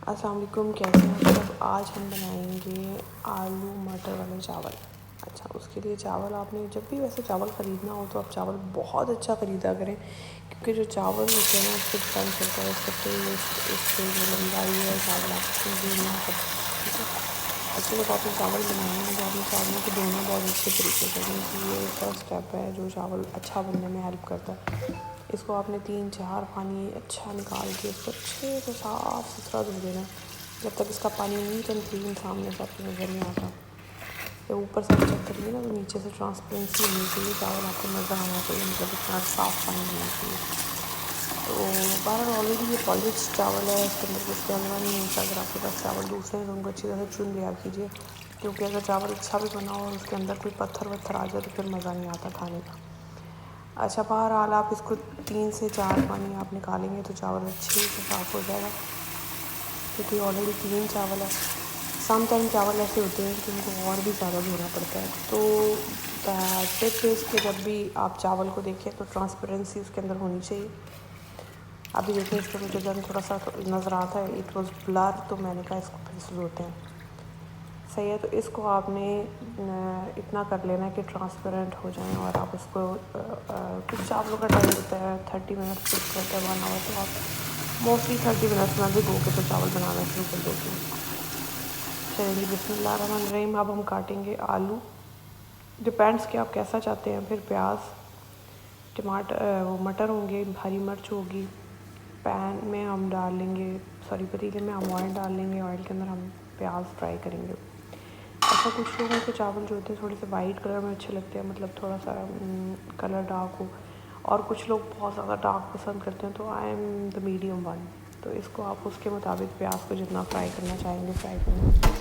अस्सलाम वालेकुम, कैसे हैं सब। आज हम बनाएंगे आलू मटर वाले चावल। अच्छा, उसके लिए चावल आपने जब भी वैसे चावल ख़रीदना हो तो आप चावल बहुत अच्छा ख़रीदा करें, क्योंकि जो चावल होते हैं ना उसको डिपेंड करता है उसका टेस्ट, उसके जो लंबाई है चावल आपको देना सब। ठीक है। अच्छा, जब आपने चावल बनाए हैं तो आपने चावलों को धोना बहुत अच्छे तरीके से, क्योंकि ये फर्स्ट स्टेप है जो चावल अच्छा बनने में हेल्प करता है। इसको आपने 3-4 पानी अच्छा निकाल के इसको अच्छे से साफ़ सुथरा धो देना। जब तक इसका पानी नीट एंड क्लीन सामने से आपको नज़र नहीं आता। जब ऊपर से आप चेक करिए ना तो नीचे से ट्रांसपेरेंसी होनी चाहिए, चावल आपको नज़र आना चाहिए, मतलब इतना साफ़ पानी होना चाहिए। तो बहरहाल ऑलरेडी ये पॉलिश चावल है, इसके अंदर कुछ डलना नहीं होता। अगर आपके पास चावल दूसरे हैं तो उनको अच्छी तरह चुन लिया कीजिए, क्योंकि अगर चावल अच्छा भी बना हो और उसके अंदर कोई पत्थर वत्थर आ जाए तो फिर मज़ा नहीं आता खाने का। अच्छा, बहरहाल आप इसको 3 से 4 पानी आप निकालेंगे तो चावल अच्छे से साफ़ हो जाएगा, क्योंकि ऑलरेडी क्लीन चावल है। सम टाइम चावल ऐसे होते हैं कि उनको और भी ज़्यादा धोना पड़ता है। तो टिप है कि जब भी आप चावल को देखें तो ट्रांसपेरेंसी उसके अंदर होनी चाहिए। अभी देखें, इस पर मुझे गन थोड़ा सा नज़र आता है, इट वॉज़ ब्लर, तो मैंने कहा इसको फिर से धोते हैं। सही है। तो इसको आपने इतना कर लेना है कि ट्रांसपेरेंट हो जाए, और आप उसको कुछ चावलों का टाइम होता है 30 मिनट, कुछ होता है 1 आवर, तो आप मोस्टली 30 मिनट्स में भिगो के तो चावल बनाना शुरू कर देते हैं। चलिए, बिस्मिल्लाहिर्रहमानिर्रहीम। अब हम काटेंगे आलू। डिपेंड्स कि आप कैसा चाहते हैं। फिर प्याज, टमाटर, वो मटर होंगे, हरी मिर्च होगी। पैन में हम डाल लेंगे, सॉरी पतीले में हम ऑयल डाल लेंगे, ऑयल के अंदर हम प्याज फ्राई करेंगे। ऐसा कुछ लोगों के चावल जो होते हैं थोड़े से वाइट कलर में अच्छे लगते हैं, मतलब थोड़ा सा कलर डार्क हो, और कुछ लोग बहुत ज़्यादा डार्क पसंद करते हैं, तो I am the medium one. तो इसको आप उसके मुताबिक प्याज को जितना फ्राई करना चाहेंगे फ्राई करना।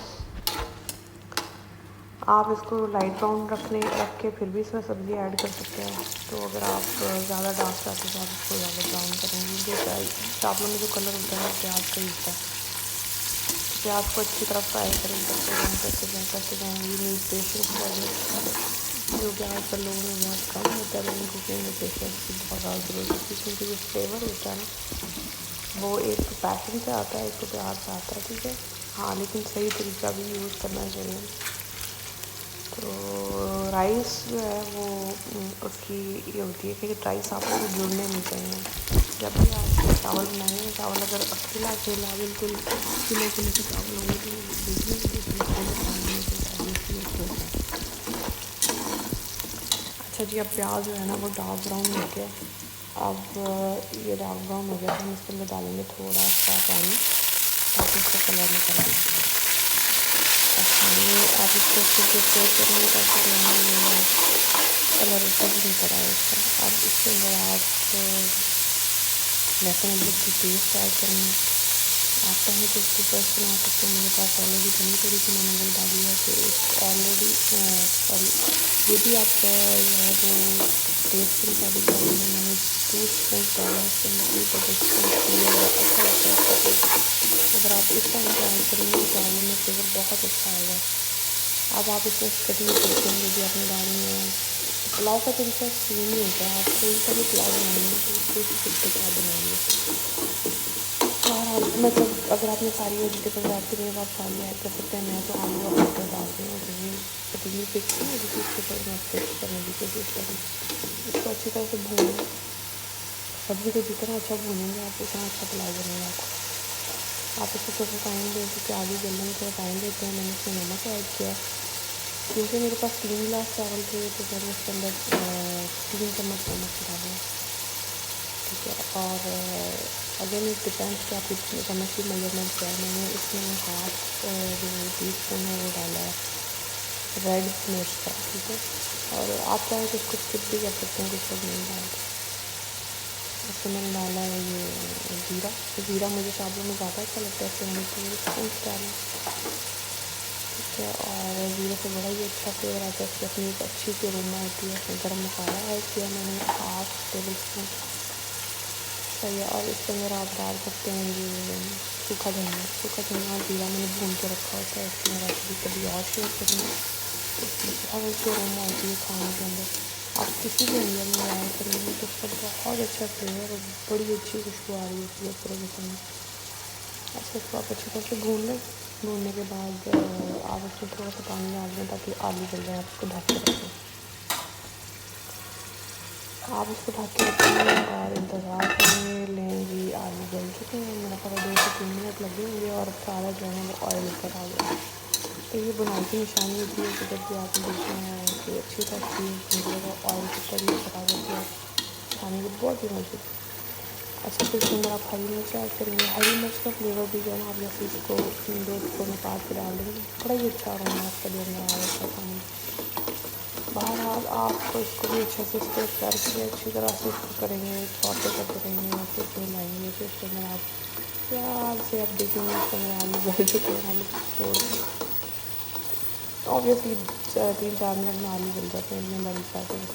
आप इसको लाइट ब्राउन रख के फिर भी इसमें सब्ज़ी ऐड कर सकते हैं। तो अगर आप ज़्यादा डार्क चाहते हैं तो आप इसको ज़्यादा ब्राउन करेंगे, क्योंकि चावलों में जो कलर होता है वो प्याज का ही होता है। तो प्याज को अच्छी तरह फ्राई करें, करते जाएँ। ये पेशेंस बहुत, जो कि आजकल लोगों में बहुत कम होता है, लेकिन कुकिंग में पेशेंस की बहुत ज़्यादा ज़रूरत होती है, क्योंकि जो फ्लेवर होता है ना वो एक तो पैशन से आता है, एक तो प्यार से आता है। ठीक है। हाँ, लेकिन सही तरीका भी यूज़ करना चाहिए। तो राइस जो है वो उसकी ये होती है कि राइस आपको जुड़ने नहीं चाहिए। जब भी आप चावल बनाएंगे, चावल अगर अकेला अकेला बिल्कुल किलो किलो के चावल होंगे तो देखने के लिए खाने में तो ऑब्वियसली अच्छा होता है। अच्छा जी, अब प्याज जो है ना वो डार्क ब्राउन हो गया। अब ये डार्क ब्राउन हो गया तो हम इसके अंदर डालेंगे थोड़ा सा पानी, ताकि इसका कलर निकल आए। अच्छा, ये आप इसको अच्छे से फ्राई करेंगे ताकि जो है ये कलर ऊपर भी निकल आए इसका। अब इसके अंदर आप लहसुन अदरक की पेस्ट ऐड करेंगे। आप चाहें तो इसको फ्रेश बना सकते हैं, मेरे पास ऑलरेडी बनी पड़ी थी, मैंने वो डाली है। तो इस ऑलरेडी सॉरी, ये भी आप जो है वो टेस्ट के मुताबिक डालेंगे। मैंने 2 स्पून डाला है इसके अंदर, 2 टेबल स्पून फ्लेवर अच्छा लगता है इसका टेस्ट। अगर आप इस टाइम पे ऐड करेंगे तो चावलों में फ्लेवर बहुत अच्छा आएगा। अब आप इसमें कटी हुई सब्जियाँ जो भी आपने डालनी है। पुलाव का तरीका सेम ही होता है, आप कोई सा भी पुलाव बनाएंगे तो उसको इसी तरीके से आप बनाएंगे। और मतलब अगर आपने सारी वेजिटेबल्स ऐड करी है तो आप सारी ऐड कर सकते हैं। मैं तो आलू और मटर डालती हूँ, तो ये पतीली फिक्स है, जिसकी इसके ऊपर मैं फिक्स करने की कोशिश करूँ। इसको अच्छी तरह से भूनें। सब्ज़ी को जितना अच्छा भूनेंगे आप उतना अच्छा पुलाव बनेगा आपको। आप इसको थोड़ा टाइम दें, क्योंकि आलू गलने में थोड़ा टाइम देते हैं। मैंने इसमें नमक ऐड किया, क्योंकि मेरे पास 3 गिलास चावल थे तो मैंने उसके अंदर 3 चम्मच नमक डाला। ठीक है। और अगेन इट डिपेंड्स कि आप कितने चम्मच की मेजरमेंट क्या है। मैंने इसमें हाफ जो टीस्पून है वो डाला है रेड मिर्च का। ठीक है। और आप चाहे तो इसको स्किप भी कर सकते हैं, कुछ लोग नहीं डालते। इसमें मैंने डाला है ये ज़ीरा। तो ज़ीरा मुझे चावलों में ज़्यादा अच्छा लगता है, इसलिए मैंने 2 स्पून डाला। ठीक है। और ज़ीरे से बड़ा ही अच्छा फ्लेवर आता है, इसकी अपनी एक अच्छी सी अरोमा होती है। इसमें गर्म मसाला ऐड किया मैंने 1/2 टेबल स्पून। सही है। और इसके अंदर आप डाल सकते हैं ये सूखा धनिया। सूखा धनिया और ज़ीरा मैंने भून के रखा होता है, इसकी मैं रेसिपी कभी और शेयर करूँगी। इसमें बहुत अच्छी अरोमा होती है खाने के अंदर। आप किसी भी व्यंजन में ऐड करेंगे तो उसका बहुत अच्छा फ्लेवर और बड़ी अच्छी खुशबू आ रही होती है पूरे किचन में। अच्छा, इसको आप अच्छी तरह से भून लें। भूनने के बाद आप उसमें थोड़ा सा पानी डाल दें ताकि आलू गल जाए। आप इसको ढक के रखें। आप इसको ढक के रखेंगे और इंतज़ार करेंगे। लें जी, आलू गल चुके हैं। मेरा ख़्याल 2 से 3 मिनट लगे होंगे और सारा जो है ना वो ऑयल ऊपर आ गया। तो ये बुनाई की निशानी होती है कि जब भी आपने देखना है कि अच्छी तरह से भूनिएगा, ऑयल के ऊपर ही ऊपर आ जाती है, खाने की बहुत ही मज़े। अच्छा, फिर इसके अंदर आप हरी मिर्च ऐड करेंगे। हरी मिर्च का फ्लेवर भी जो है ना, आप जैसे इसको 2 टुकड़ों में काट के डाल देंगे, बड़ा ही अच्छा अरोमा इसका भी अंदर आ जाता है खाने में। बहरहाल आपको इसको भी अच्छे से स्टिर करके अच्छी तरह से इसको करेंगे, सौटे करते रहेंगे और फिर इसको हिलाएंगे। फिर इसके अंदर आप प्यार से आप देखेंगे इसके अंदर आलू गल चुके हैं। आलू तोड़ के ऑब्वियसली 3-4 मिनट में आलू गल जाते हैं, इतने बड़ी जाते हैं।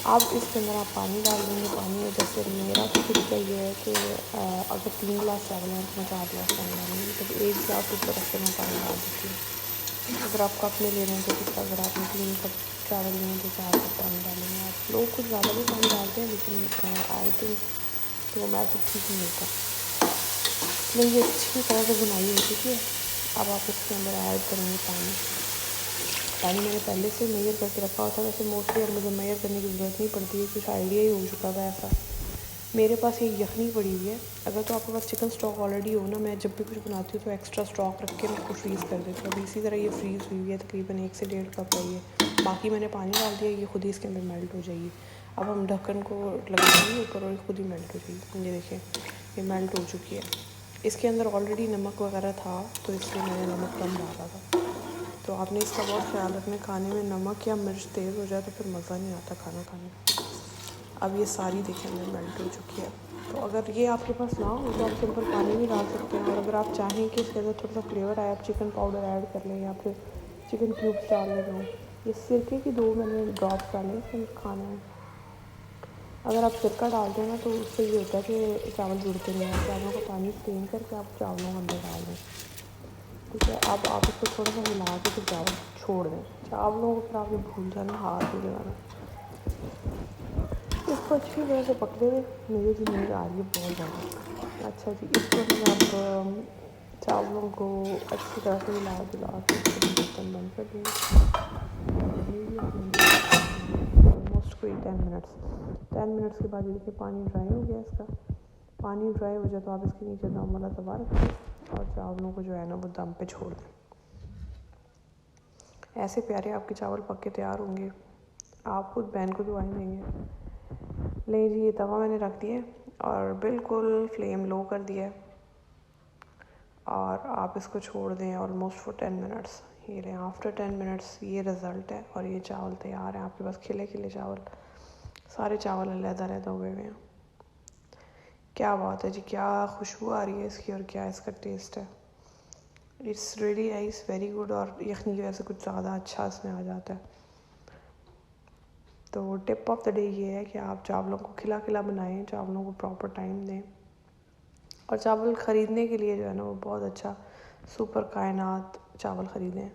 अब इसके अंदर आप पानी डाल देंगे। पानी जैसे मेरा तो तरीका ये है कि अगर 3 गिलास चावल हैं तो मैं 4 गिलास पानी डालूँगी। तो 1 गिलास ऊपर रख के मैं पानी डाल देती हूँ। अगर आप कप में ले रहे हैं तो कितना, अगर आपने 3 कप चावल लिए हैं तो 4 कप पानी डालेंगे। आप लोग कुछ ज़्यादा भी पानी डालते हैं, लेकिन आई थिंक तो वो मैच ठीक नहीं होता। नहीं, ये अच्छी तरह से बुनाई हो चुकी है। अब आप इसके अंदर ऐड करेंगे पानी। पानी मैंने पहले से मेजर करके रखा हुआ था। वैसे मोस्टली अब मुझे मेजर करने की ज़रूरत नहीं पड़ती है, कुछ आइडिया ही हो चुका था ऐसा। मेरे पास ये यखनी पड़ी हुई है। अगर तो आपके पास चिकन स्टॉक ऑलरेडी हो ना, मैं जब भी कुछ बनाती हूँ तो एक्स्ट्रा स्टॉक रख के मैं उसको फ्रीज़ कर देती हूँ। अभी इसी तरह ये फ्रीज़ हुई हुई है, तकरीबन 1 से 1.5 कप है ये। बाकी मैंने पानी डाल दिया, ये खुद ही इसके अंदर मेल्ट हो जाएगी। अब हम ढक्कन को लगाएंगे ऊपर और खुद ही मेल्ट हो जाएगी। ये देखिए, ये मेल्ट हो चुकी है। इसके अंदर ऑलरेडी नमक वगैरह था, तो इसलिए मैंने नमक कम डाला था। तो आपने इसका बहुत ख्याल रखना। खाने में नमक या मिर्च तेज़ हो जाए तो फिर मज़ा नहीं आता खाना खाने में। अब ये सारी देखिए अंदर मेल्ट हो चुकी है। तो अगर ये आपके पास ना हो तो आप सिंपल पानी भी डाल सकते हैं। और अगर आप चाहें कि इसके अंदर थोड़ा सा फ्लेवर आए, आप चिकन पाउडर ऐड कर लें या फिर चिकन क्यूब्स डाल लें। तो ये सिरके की 2 मैंने ड्रॉप्स डाले इसके अंदर खाने में। अगर आप सिरका डालते हैं ना तो उससे ये होता है कि चावल जुड़ते नहीं हैं। चावलों का पानी स्ट्रेन करके आप चावलों के अंदर डाल दें। ठीक है, अब आप इसको थोड़ा सा हिला के फिर चावल छोड़ दें। चावलों को फिर आपने भूल जाना, हाथ नहीं लगाना। इसको अच्छी तरह से पकड़े हुए मुझे जो नींद आ रही है बहुत ज़्यादा। अच्छा जी, इसको फिर आप चावलों को अच्छी तरह से हिला जुला के बर्तन बंद कर देंगे। ऑलमोस्ट कोई 10 मिनट्स के बाद ये देखिए पानी ड्राई हो गया इसका। पानी ड्राई हो जाए तो आप इसके नीचे दम वाला तवा रखें और चावलों को जो है ना वो दम पे छोड़ दें। ऐसे प्यारे आपके चावल पक के तैयार होंगे, आप खुद बहन को दुआएं देंगे। ले जी, ये तवा मैंने रख दिया और बिल्कुल फ्लेम लो कर दिया है और आप इसको छोड़ दें ऑलमोस्ट फॉर 10 मिनट्स। ये लें, आफ्टर 10 मिनट्स ये रिज़ल्ट है और ये चावल तैयार है आपके पास। खिले खिले चावल, सारे चावल अलग-अलग हुए हुए हैं। क्या बात है जी, क्या खुशबू आ रही है इसकी और क्या इसका टेस्ट है। It's really nice, very good. और यखनी की वजह से कुछ ज़्यादा अच्छा इसमें आ जाता है। तो टिप ऑफ द डे ये है कि आप चावलों को खिला खिला बनाएं, चावलों को प्रॉपर टाइम दें। और चावल ख़रीदने के लिए जो है ना वो बहुत अच्छा सुपर कायनात चावल ख़रीदें।